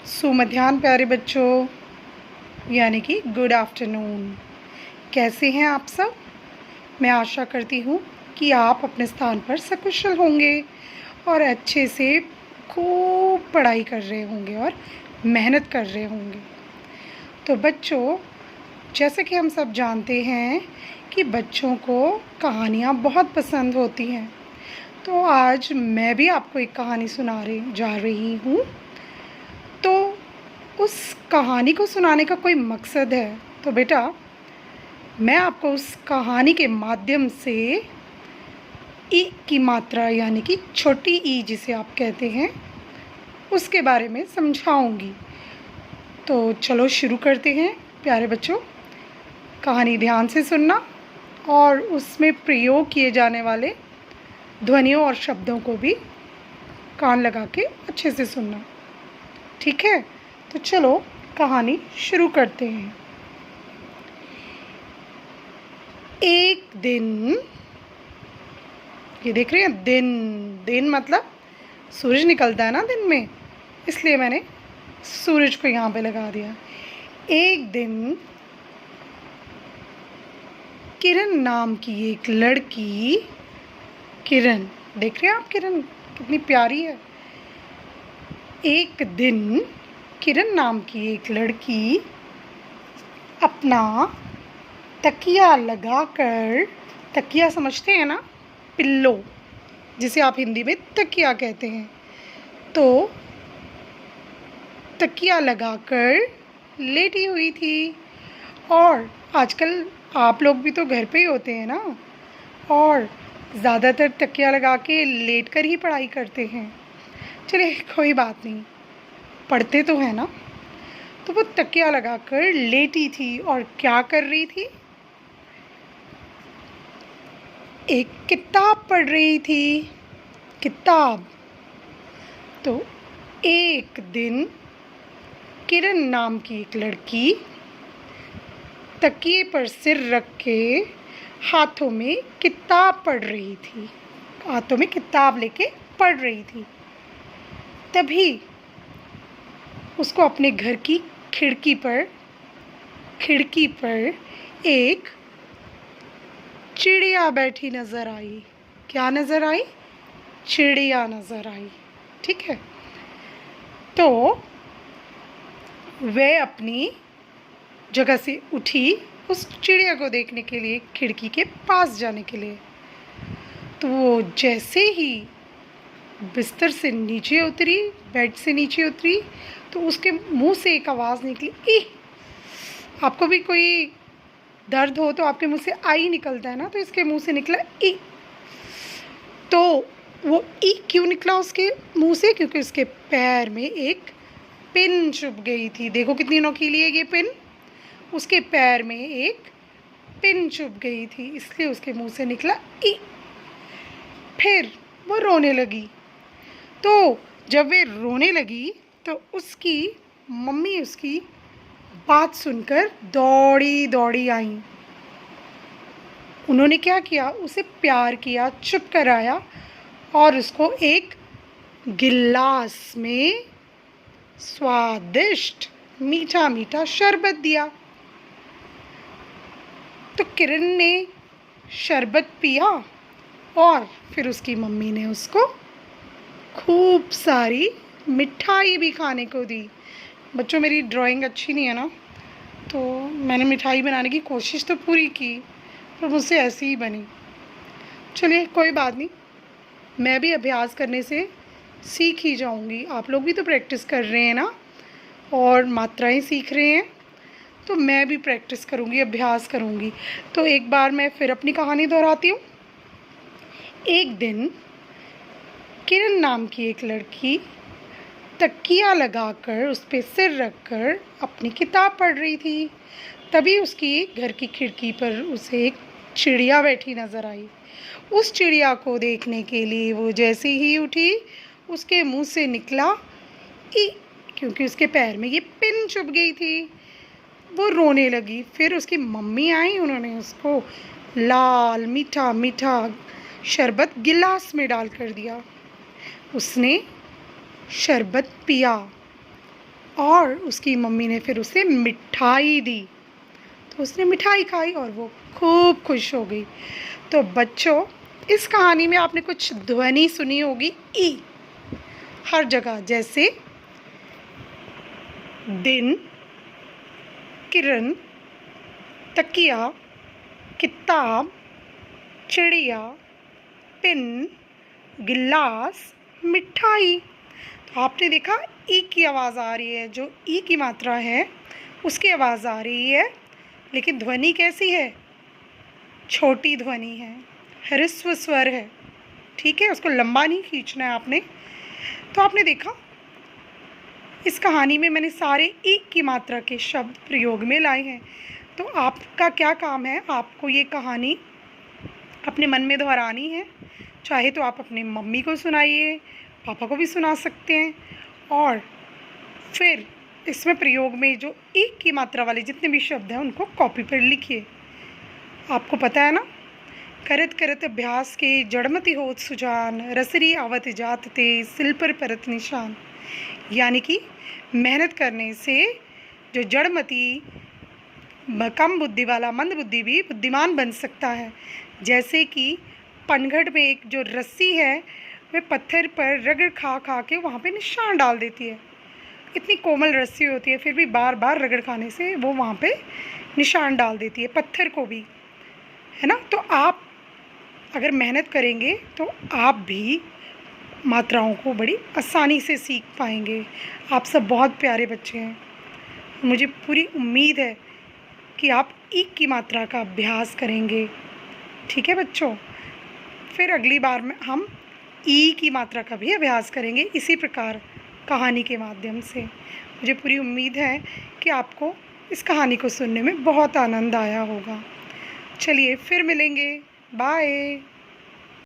सुमध्याह्न प्यारे बच्चों, यानी कि गुड आफ्टरनून। कैसे हैं आप सब? मैं आशा करती हूँ कि आप अपने स्थान पर सकुशल होंगे और अच्छे से खूब पढ़ाई कर रहे होंगे और मेहनत कर रहे होंगे। तो बच्चों, जैसे कि हम सब जानते हैं कि बच्चों को कहानियाँ बहुत पसंद होती हैं, तो आज मैं भी आपको एक कहानी जा रही हूँ। तो उस कहानी को सुनाने का कोई मकसद है, तो बेटा मैं आपको उस कहानी के माध्यम से ई की मात्रा यानी कि छोटी ई जिसे आप कहते हैं उसके बारे में समझाऊंगी। तो चलो शुरू करते हैं प्यारे बच्चों। कहानी ध्यान से सुनना और उसमें प्रयोग किए जाने वाले ध्वनियों और शब्दों को भी कान लगा के अच्छे से सुनना, ठीक है? तो चलो कहानी शुरू करते हैं। एक दिन, ये देख रहे हैं, दिन दिन मतलब सूरज निकलता है ना दिन में, इसलिए मैंने सूरज को यहाँ पे लगा दिया। एक दिन किरण नाम की एक लड़की, किरण देख रहे हैं आप, किरण कितनी प्यारी है। एक दिन किरण नाम की एक लड़की अपना तकिया लगाकर, तकिया समझते हैं ना, पिल्लो जिसे आप हिंदी में तकिया कहते हैं, तो तकिया लगाकर लेटी हुई थी। और आजकल आप लोग भी तो घर पे ही होते हैं ना, और ज़्यादातर तकिया लगा के लेट कर ही पढ़ाई करते हैं। चलिए कोई बात नहीं, पढ़ते तो है ना। तो वो तकिया लगाकर लेटी थी और क्या कर रही थी? एक किताब पढ़ रही थी, किताब। तो एक दिन किरण नाम की एक लड़की तकिए पर सिर रख के हाथों में किताब पढ़ रही थी, हाथों में किताब लेके पढ़ रही थी। तभी उसको अपने घर की खिड़की पर एक चिड़िया बैठी नज़र आई। क्या नज़र आई? चिड़िया नज़र आई, ठीक है। तो वह अपनी जगह से उठी उस चिड़िया को देखने के लिए, खिड़की के पास जाने के लिए। तो वो जैसे ही बिस्तर से नीचे उतरी, बेड से नीचे उतरी, तो उसके मुंह से एक आवाज़ निकली, ई। आपको भी कोई दर्द हो तो आपके मुंह से आई निकलता है ना, तो इसके मुंह से निकला ई। तो वो ई क्यों निकला उसके मुंह से? क्योंकि उसके पैर में एक पिन चुभ गई थी। देखो कितनी नोकीली है ये पिन, उसके पैर में एक पिन चुभ गई थी, इसलिए उसके मुंह से निकला ई। फिर वो रोने लगी। तो जब वे रोने लगी तो उसकी मम्मी उसकी बात सुनकर दौड़ी दौड़ी आई। उन्होंने क्या किया? उसे प्यार किया, चुप कराया और उसको एक गिलास में स्वादिष्ट मीठा मीठा शरबत दिया। तो किरण ने शरबत पिया और फिर उसकी मम्मी ने उसको खूब सारी मिठाई भी खाने को दी। बच्चों, मेरी ड्राइंग अच्छी नहीं है ना, तो मैंने मिठाई बनाने की कोशिश तो पूरी की, पर मुझसे ऐसी ही बनी। चलिए कोई बात नहीं, मैं भी अभ्यास करने से सीख ही जाऊंगी। आप लोग भी तो प्रैक्टिस कर रहे हैं ना, और मात्राएं सीख रहे हैं, तो मैं भी प्रैक्टिस करूंगी, अभ्यास करूंगी। तो एक बार मैं फिर अपनी कहानी दोहराती हूँ। एक दिन किरण नाम की एक लड़की तकिया लगाकर उस पे सिर रखकर अपनी किताब पढ़ रही थी। तभी उसकी घर की खिड़की पर उसे एक चिड़िया बैठी नज़र आई। उस चिड़िया को देखने के लिए वो जैसे ही उठी, उसके मुंह से निकला ई, क्योंकि उसके पैर में ये पिन चुभ गई थी। वो रोने लगी। फिर उसकी मम्मी आई, उन्होंने उसको लाल मीठा मीठा शरबत गिलास में डाल कर दिया। उसने शरबत पिया और उसकी मम्मी ने फिर उसे मिठाई दी, तो उसने मिठाई खाई और वो खूब खुश हो गई। तो बच्चों, इस कहानी में आपने कुछ ध्वनि सुनी होगी ई हर जगह, जैसे दिन, किरण, तकिया, किताब, चिड़िया, पिन, गिलास, मिठाई। तो आपने देखा ई की आवाज़ आ रही है, जो ई की मात्रा है उसकी आवाज़ आ रही है, लेकिन ध्वनि कैसी है? छोटी ध्वनि है, ह्रस्व स्वर है, ठीक है, उसको लंबा नहीं खींचना है आपने। तो आपने देखा इस कहानी में मैंने सारे एक की मात्रा के शब्द प्रयोग में लाए हैं। तो आपका क्या काम है, आपको ये कहानी अपने मन में दोहरानी है। चाहे तो आप अपनी मम्मी को सुनाइए, पापा को भी सुना सकते हैं, और फिर इसमें प्रयोग में जो एक की मात्रा वाले जितने भी शब्द हैं उनको कॉपी पर लिखिए। आपको पता है ना, करत करत अभ्यास के जड़मति होत सुजान, रसरी आवत जात ते सिल पर परत निशान। यानी कि मेहनत करने से जो जड़मती कम बुद्धि वाला मंद बुद्धि भी बुद्धिमान बन सकता है। जैसे कि पनघट में एक जो रस्सी है वह पत्थर पर रगड़ खा खा के वहाँ पे निशान डाल देती है। इतनी कोमल रस्सी होती है, फिर भी बार बार रगड़ खाने से वो वहाँ पे निशान डाल देती है पत्थर को भी, है ना। तो आप अगर मेहनत करेंगे तो आप भी मात्राओं को बड़ी आसानी से सीख पाएंगे। आप सब बहुत प्यारे बच्चे हैं, मुझे पूरी उम्मीद है कि आप एक की मात्रा का अभ्यास करेंगे, ठीक है बच्चों। फिर अगली बार में हम ई की मात्रा का भी अभ्यास करेंगे इसी प्रकार कहानी के माध्यम से। मुझे पूरी उम्मीद है कि आपको इस कहानी को सुनने में बहुत आनंद आया होगा। चलिए फिर मिलेंगे, बाय।